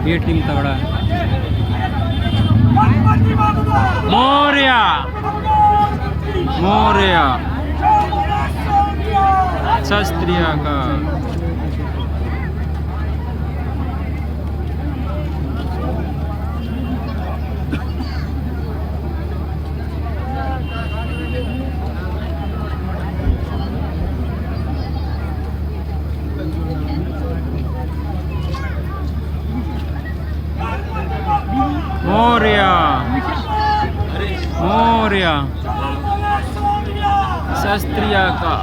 ये टीम तगड़ा है। मोरया मोरया शास्त्रिया का मोरया मोरया शास्त्रिया का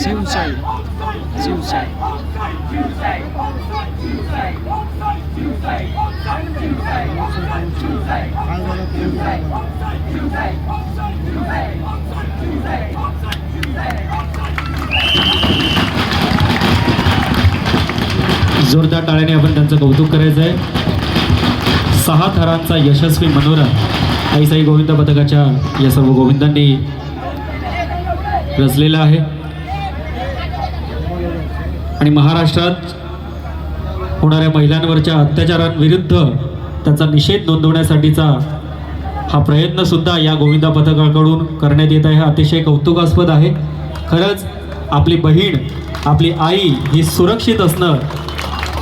शिवशाही शिवशाही जोरदार टाळ्याने आपण त्यांचं कौतुक करायचं आहे। 6 थरांचा यशस्वी मनोरथ आई साई गोविंद पथकाच्या या सर्व गोविंदांनी रचलेला आहे आणि महाराष्ट्रात होणाऱ्या महिलांवरच्या अत्याचारांविरुद्ध त्याचा निषेध नोंदवण्यासाठीचा हा प्रयत्न सुद्धा या गोविंदा पथकाकडून करण्यात येत आहे। अतिशय कौतुकास्पद आहे। खरंच आपली बहीण आपली आई ही सुरक्षित असणं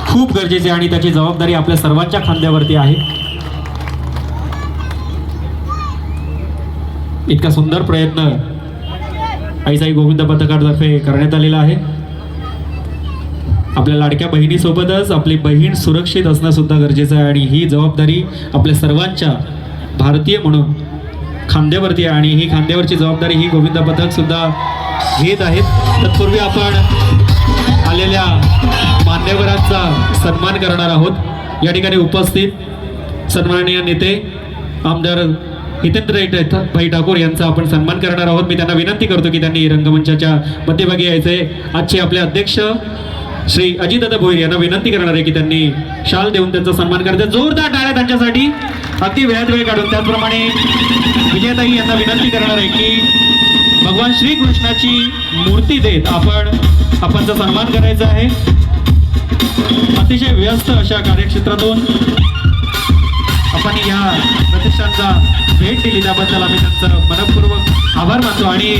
खूप गरजेचे आहे आणि त्याची जबाबदारी आपल्या सर्वांच्या खांद्यावरती आहे। इतका सुंदर प्रयत्न आई साई गोविंद पथकातर्फे करण्यात आलेला आहे। आपल्या लाडक्या बहिणीसोबतच आपली बहीण सुरक्षित असणं सुद्धा गरजेचं आहे आणि ही जबाबदारी आपल्या सर्वांच्या भारतीय म्हणून खांद्यावरती आहे आणि ही खांद्यावरची जबाबदारी ही गोविंद पथक सुद्धा घेत आहेत। तत्पूर्वी आपण आलेल्या मान्यवरांचा सन्मान करणार आहोत। या ठिकाणी उपस्थित सन्माननीय नेते आमदार हितेंद्र भाई ठाकूर यांचा आपण सन्मान करणार आहोत। मी त्यांना विनंती करतो की त्यांनी रंगमंचाच्या मध्यभागी यायचे। आजचे आपले अध्यक्ष श्री अजितदादा भोईर यांना विनंती करणार आहे की त्यांनी शाल देऊन त्यांचा सन्मान करायचा। जोरदार टाळ्या त्यांच्यासाठी अगदी वेळात वेळ काढून। त्याचप्रमाणे विजयताई यांना विनंती करणार आहे की भगवान श्रीकृष्णाची मूर्ती देत आपण सन्मान करायचा आहे। अतिशय व्यस्त अशा कार्यक्षेत्रातून आपण या प्रतिष्ठानचा भेट दिली त्याबद्दल आम्ही त्यांचं मनपूर्वक आभार मानतो आणि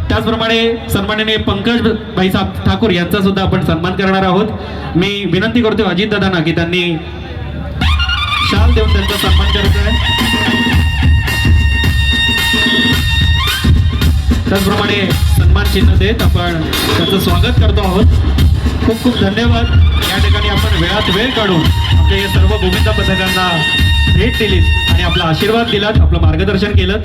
त्याचप्रमाणे सन्माननीय पंकज भाई ठाकूर यांचा सुद्धा आपण सन्मान करणार आहोत। मी विनंती करतो अजितदादांना की त्यांनी शाल देऊन त्यांचा सन्मान करायचा आहे। त्याचप्रमाणे सन्मान चिन्ह देत आपण त्याचं स्वागत करतो आहोत। खूप खूप धन्यवाद। या ठिकाणी आपण वेळात वेळ काढून आपल्या या सर्व गोविंदा पथकांना भेट दिलीत आणि आपला आशीर्वाद दिलात, आपलं मार्गदर्शन केलं।